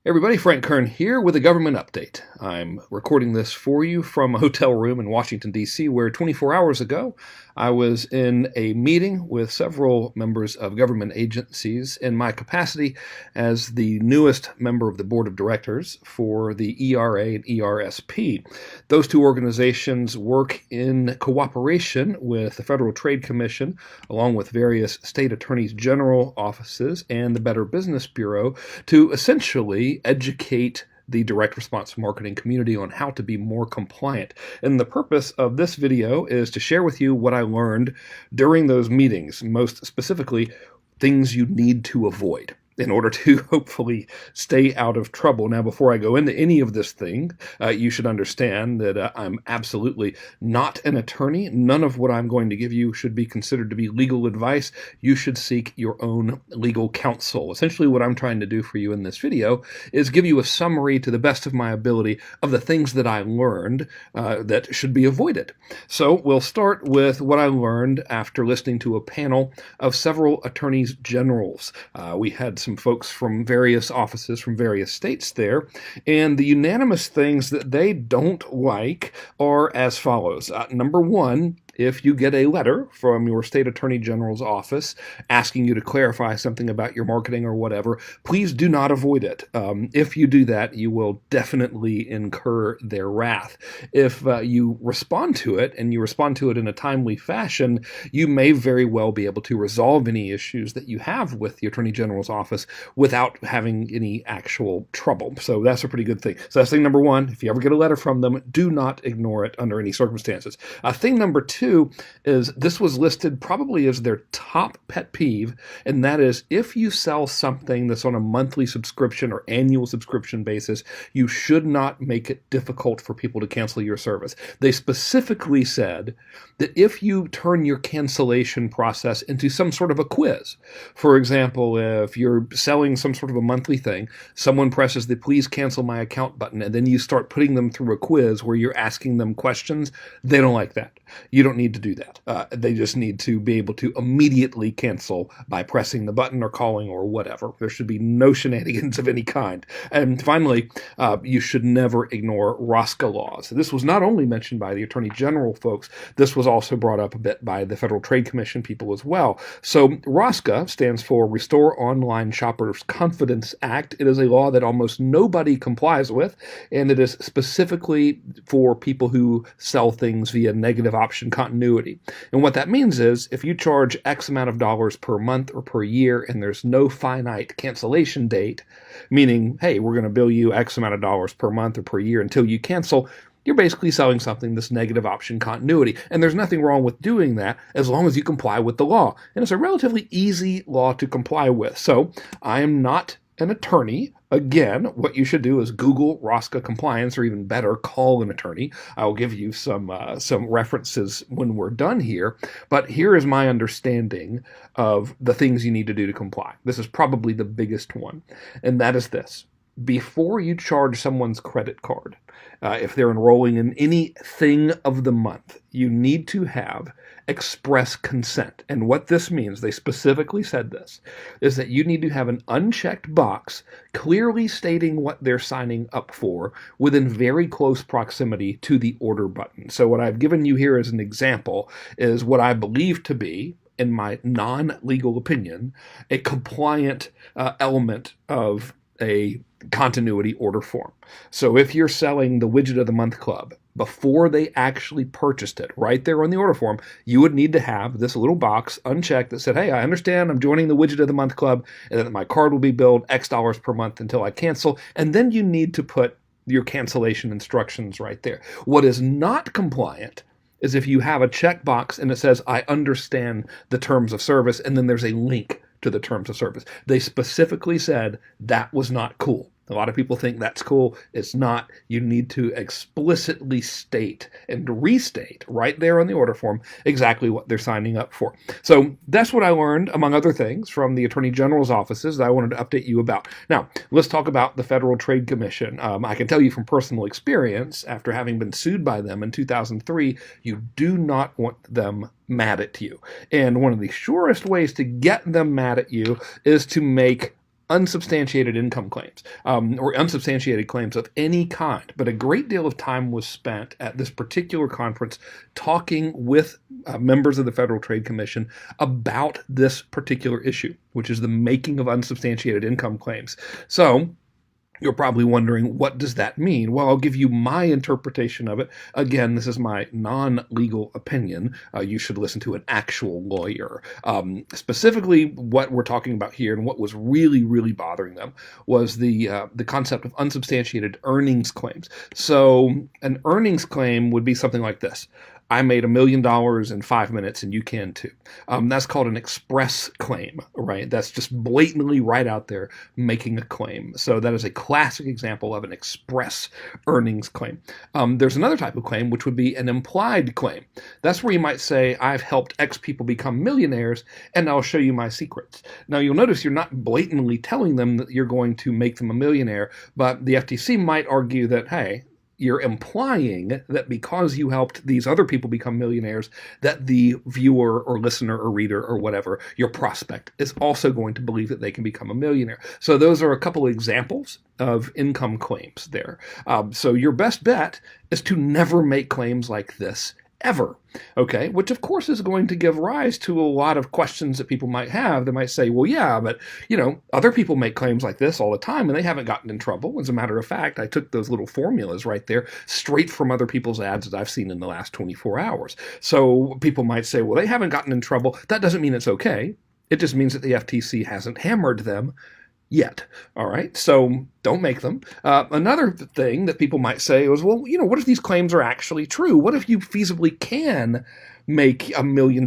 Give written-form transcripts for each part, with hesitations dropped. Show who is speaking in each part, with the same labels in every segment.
Speaker 1: Everybody, Frank Kern here with a government update. I'm recording this for you from a hotel room in Washington, D.C., where 24 hours ago I was in a meeting with several members of government agencies in my capacity as the newest member of the board of directors for the ERA and ERSP. Those two organizations work in cooperation with the Federal Trade Commission, along with various state attorneys general offices and the Better Business Bureau, to essentially educate the direct response marketing community on how to be more compliant. And the purpose of this video is to share with you what I learned during those meetings, most specifically, things you need to avoid in order to hopefully stay out of trouble. Now, before I go into any of this thing, you should understand that I'm absolutely not an attorney. None of what I'm going to give you should be considered to be legal advice. You should seek your own legal counsel. Essentially, what I'm trying to do for you in this video is give you a summary to the best of my ability of the things that I learned that should be avoided. So we'll start with what I learned after listening to a panel of several attorneys generals. We had some folks from various offices from various states there, and the unanimous things that they don't like are as follows. Number one, if you get a letter from your state attorney general's office asking you to clarify something about your marketing or whatever, please do not avoid it. If you do that, you will definitely incur their wrath. If you respond to it, and you respond to it in a timely fashion, you may very well be able to resolve any issues that you have with the attorney general's office without having any actual trouble. So that's a pretty good thing. So that's thing number one. If you ever get a letter from them, do not ignore it under any circumstances. Thing number two is this was listed probably as their top pet peeve, and that is if you sell something that's on a monthly subscription or annual subscription basis, you should not make it difficult for people to cancel your service. They specifically said that if you turn your cancellation process into some sort of a quiz, for example, if you're selling some sort of a monthly thing, someone presses the please cancel my account button, and then you start putting them through a quiz where you're asking them questions, they don't like that. You don't need to do that. They just need to be able to immediately cancel by pressing the button or calling or whatever. There should be no shenanigans of any kind. And finally, you should never ignore ROSCA laws. This was not only mentioned by the Attorney General folks, this was also brought up a bit by the Federal Trade Commission people as well. So ROSCA stands for Restore Online Shoppers Confidence Act. It is a law that almost nobody complies with, and it is specifically for people who sell things via negative option continuity. And what that means is if you charge X amount of dollars per month or per year and there's no finite cancellation date, meaning, hey, we're going to bill you X amount of dollars per month or per year until you cancel, you're basically selling something that's negative option continuity. And there's nothing wrong with doing that as long as you comply with the law. And it's a relatively easy law to comply with. So I am not an attorney. Again, what you should do is Google ROSCA compliance, or even better, call an attorney. I'll give you some references when we're done here. But here is my understanding of the things you need to do to comply. This is probably the biggest one, and that is this. Before you charge someone's credit card, if they're enrolling in anything of the month, you need to have express consent. And what this means, they specifically said this, is that you need to have an unchecked box clearly stating what they're signing up for within very close proximity to the order button. So what I've given you here as an example is what I believe to be, in my non-legal opinion, a compliant element of a continuity order form. So if you're selling the Widget of the Month Club, before they actually purchased it, right there on the order form, you would need to have this little box unchecked that said, hey, I understand I'm joining the Widget of the Month Club, and then my card will be billed X dollars per month until I cancel. And then you need to put your cancellation instructions right there. What is not compliant is if you have a checkbox and it says, I understand the terms of service, and then there's a link to the terms of service. They specifically said that was not cool. A lot of people think that's cool. It's not. You need to explicitly state and restate right there on the order form exactly what they're signing up for. So that's what I learned, among other things, from the Attorney General's offices that I wanted to update you about. Now, let's talk about the Federal Trade Commission. I can tell you from personal experience, after having been sued by them in 2003, you do not want them mad at you. And one of the surest ways to get them mad at you is to make unsubstantiated income claims, or unsubstantiated claims of any kind. But a great deal of time was spent at this particular conference talking with members of the Federal Trade Commission about this particular issue, which is the making of unsubstantiated income claims. So you're probably wondering, what does that mean? Well, I'll give you my interpretation of it. Again, this is my non-legal opinion. You should listen to an actual lawyer. Specifically, what we're talking about here and what was really, really bothering them was the concept of unsubstantiated earnings claims. So an earnings claim would be something like this. I made $1 million in 5 minutes and you can too. That's called an express claim, right? That's just blatantly right out there making a claim. So that is a classic example of an express earnings claim. There's another type of claim, which would be an implied claim. That's where you might say, I've helped X people become millionaires and I'll show you my secrets. Now you'll notice you're not blatantly telling them that you're going to make them a millionaire, but the FTC might argue that, hey, you're implying that because you helped these other people become millionaires, that the viewer or listener or reader or whatever, your prospect, is also going to believe that they can become a millionaire. So those are a couple of examples of income claims there. So your best bet is to never make claims like this ever, okay? Which of course is going to give rise to a lot of questions that people might have. They might say, well, yeah, but other people make claims like this all the time and they haven't gotten in trouble. As a matter of fact, I took those little formulas right there straight from other people's ads that I've seen in the last 24 hours. So people might say, well, they haven't gotten in trouble. That doesn't mean it's okay. It just means that the FTC hasn't hammered them yet. All right. So don't make them. Another thing that people might say is, well, what if these claims are actually true? What if you feasibly can make $1 million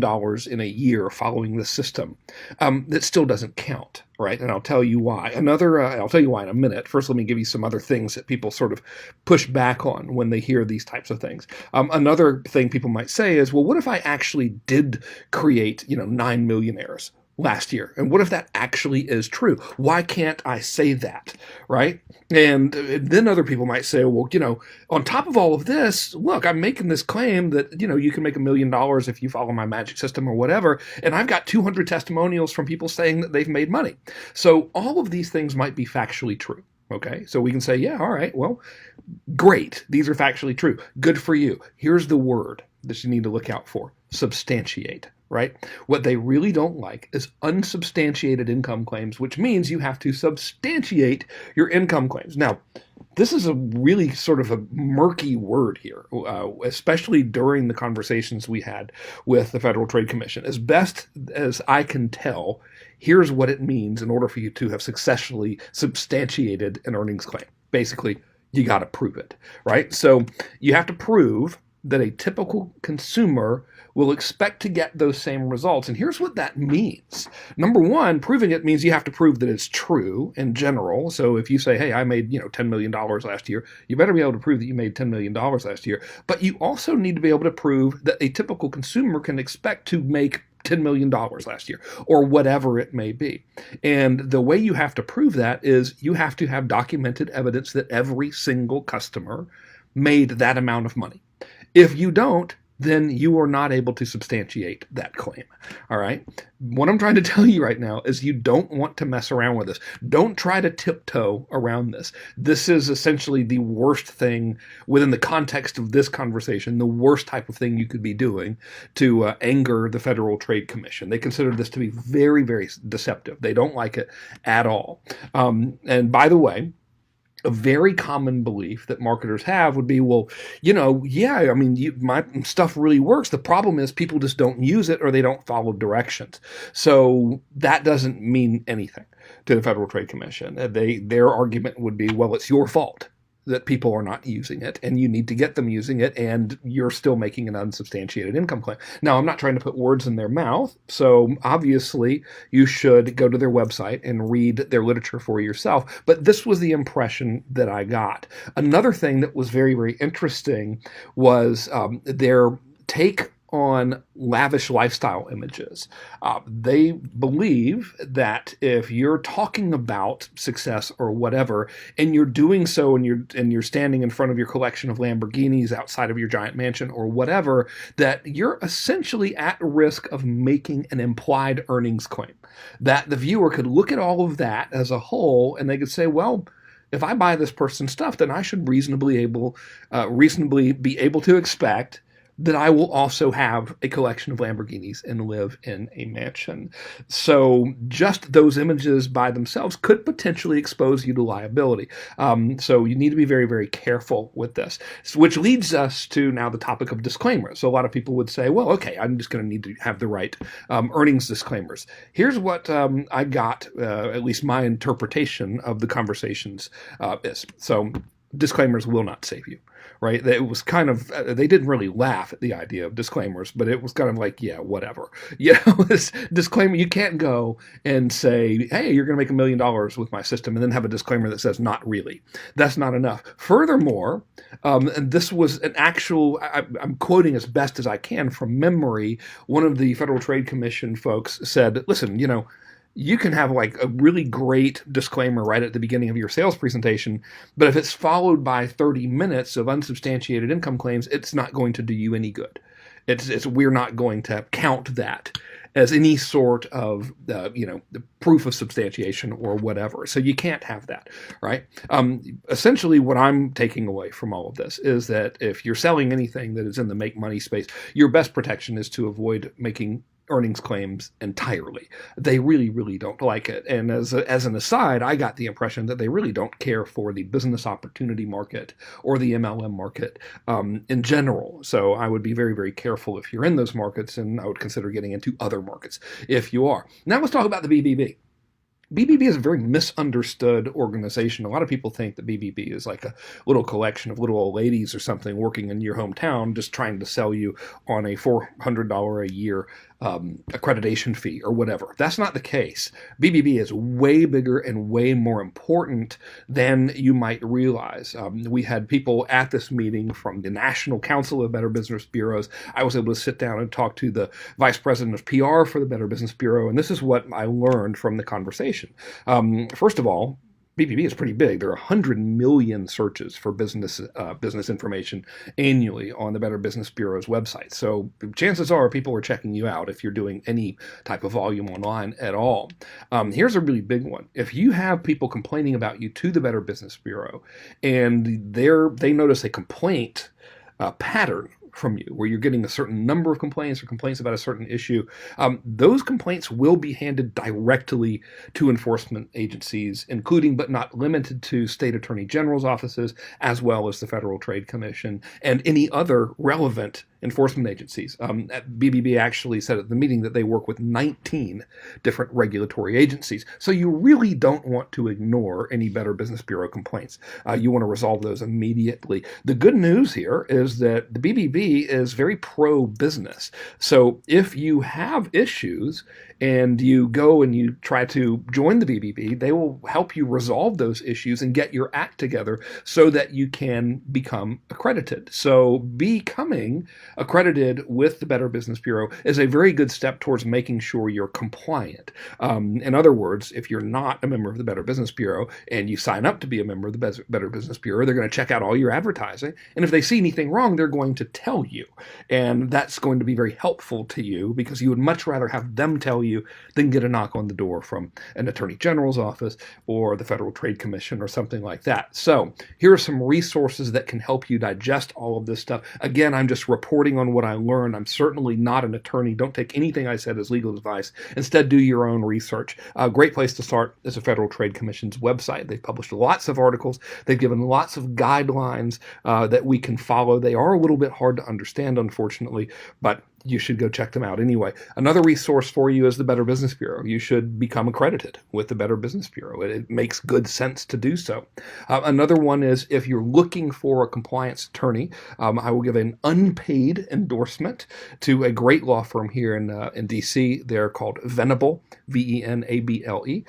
Speaker 1: in a year following the system? That still doesn't count. Right. And I'll tell you why. I'll tell you why in a minute. First, let me give you some other things that people sort of push back on when they hear these types of things. Another thing people might say is, well, what if I actually did create, 9 millionaires last year? And what if that actually is true? Why can't I say that, right? And then other people might say, well, on top of all of this, look, I'm making this claim that, you can make $1 million if you follow my magic system or whatever. And I've got 200 testimonials from people saying that they've made money. So all of these things might be factually true. Okay, so we can say, yeah, all right, well, great. These are factually true. Good for you. Here's the word that you need to look out for: substantiate. Right? What they really don't like is unsubstantiated income claims, which means you have to substantiate your income claims. Now, this is a really sort of a murky word here, especially during the conversations we had with the Federal Trade Commission. As best as I can tell, here's what it means in order for you to have successfully substantiated an earnings claim. Basically, you got to prove it, right? So you have to prove that a typical consumer will expect to get those same results. And here's what that means. Number one, proving it means you have to prove that it's true in general. So if you say, hey, I made $10 million last year, you better be able to prove that you made $10 million last year. But you also need to be able to prove that a typical consumer can expect to make $10 million last year, or whatever it may be. And the way you have to prove that is you have to have documented evidence that every single customer made that amount of money. If you don't, then you are not able to substantiate that claim. All right? What I'm trying to tell you right now is you don't want to mess around with this. Don't try to tiptoe around this. This is essentially the worst thing within the context of this conversation, the worst type of thing you could be doing to anger the Federal Trade Commission. They consider this to be very, very deceptive. They don't like it at all. And by the way, a very common belief that marketers have would be, well, my stuff really works. The problem is people just don't use it or they don't follow directions. So that doesn't mean anything to the Federal Trade Commission. Their argument would be, well, it's your fault that people are not using it, and you need to get them using it, and you're still making an unsubstantiated income claim. Now, I'm not trying to put words in their mouth, so obviously you should go to their website and read their literature for yourself, but this was the impression that I got. Another thing that was very, very interesting was their take on lavish lifestyle images. They believe that if you're talking about success or whatever, and you're doing so, and you're standing in front of your collection of Lamborghinis outside of your giant mansion or whatever, that you're essentially at risk of making an implied earnings claim. That the viewer could look at all of that as a whole, and they could say, well, if I buy this person's stuff, then I should reasonably be able to expect that I will also have a collection of Lamborghinis and live in a mansion. So just those images by themselves could potentially expose you to liability. So you need to be very, very careful with this, which leads us to now the topic of disclaimers. So a lot of people would say, well, okay, I'm just going to need to have the right earnings disclaimers. Here's what I got, at least my interpretation of the conversations is. So disclaimers will not save you. Right? It was kind of, they didn't really laugh at the idea of disclaimers, but it was kind of like, yeah, whatever. This disclaimer, you can't go and say, hey, you're going to make $1 million with my system, and then have a disclaimer that says, not really. That's not enough. Furthermore, and this was an actual, I'm quoting as best as I can from memory, one of the Federal Trade Commission folks said, listen, you can have like a really great disclaimer right at the beginning of your sales presentation, but if it's followed by 30 minutes of unsubstantiated income claims, it's not going to do you any good. We're not going to count that as any sort of, the proof of substantiation or whatever. So you can't have that, right? Essentially, what I'm taking away from all of this is that if you're selling anything that is in the make money space, your best protection is to avoid making earnings claims entirely. They really, really don't like it. And as an aside, I got the impression that they really don't care for the business opportunity market or the MLM market in general. So I would be very, very careful if you're in those markets, and I would consider getting into other markets if you are. Now let's talk about the BBB. BBB is a very misunderstood organization. A lot of people think that BBB is like a little collection of little old ladies or something working in your hometown just trying to sell you on a $400 a year accreditation fee or whatever. That's not the case. BBB is way bigger and way more important than you might realize. We had people at this meeting from the National Council of Better Business Bureaus. I was able to sit down and talk to the Vice President of PR for the Better Business Bureau, and this is what I learned from the conversation. First of all, BBB is pretty big. There are 100 million searches for business information annually on the Better Business Bureau's website. So chances are people are checking you out if you're doing any type of volume online at all. Here's a really big one. If you have people complaining about you to the Better Business Bureau, and they notice a complaint pattern from you, where you're getting a certain number of complaints or complaints about a certain issue, those complaints will be handed directly to enforcement agencies, including but not limited to state attorney general's offices, as well as the Federal Trade Commission and any other relevant enforcement agencies. BBB actually said at the meeting that they work with 19 different regulatory agencies. So you really don't want to ignore any Better Business Bureau complaints. You want to resolve those immediately. The good news here is that the BBB is very pro-business. So if you have issues and you go and you try to join the BBB, they will help you resolve those issues and get your act together so that you can become accredited. So becoming accredited with the Better Business Bureau is a very good step towards making sure you're compliant. In other words, if you're not a member of the Better Business Bureau and you sign up to be a member of the Better Business Bureau, they're going to check out all your advertising. And if they see anything wrong, they're going to tell you. And that's going to be very helpful to you, because you would much rather have them tell you than get a knock on the door from an attorney general's office or the Federal Trade Commission or something like that. So here are some resources that can help you digest all of this stuff. Again, I'm just reporting on what I learned. I'm certainly not an attorney. Don't take anything I said as legal advice. Instead, do your own research. A great place to start is the Federal Trade Commission's website. They've published lots of articles. They've given lots of guidelines that we can follow. They are a little bit hard to understand, unfortunately, but you should go check them out anyway. Another resource for you is the Better Business Bureau. You should become accredited with the Better Business Bureau. It makes good sense to do so. Another one is if you're looking for a compliance attorney, I will give an unpaid endorsement to a great law firm here in DC. They're called Venable, VENABLE.com.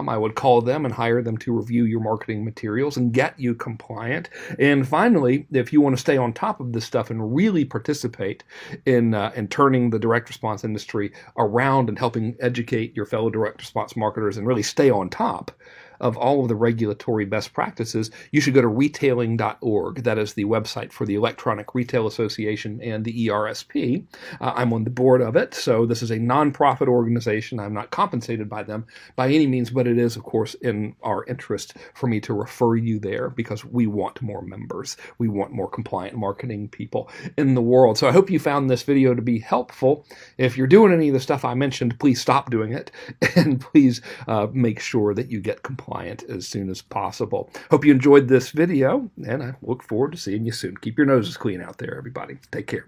Speaker 1: I would call them and hire them to review your marketing materials and get you compliant. And finally, if you want to stay on top of this stuff and really participate in and turning the direct response industry around and helping educate your fellow direct response marketers and really stay on top of all of the regulatory best practices, you should go to retailing.org. That is the website for the Electronic Retail Association and the ERSP. I'm on the board of it, so this is a nonprofit organization. I'm not compensated by them by any means, but it is, of course, in our interest for me to refer you there because we want more members. We want more compliant marketing people in the world. So I hope you found this video to be helpful. If you're doing any of the stuff I mentioned, please stop doing it, and please make sure that you get compliant as soon as possible. Hope you enjoyed this video, and I look forward to seeing you soon. Keep your noses clean out there, everybody. Take care.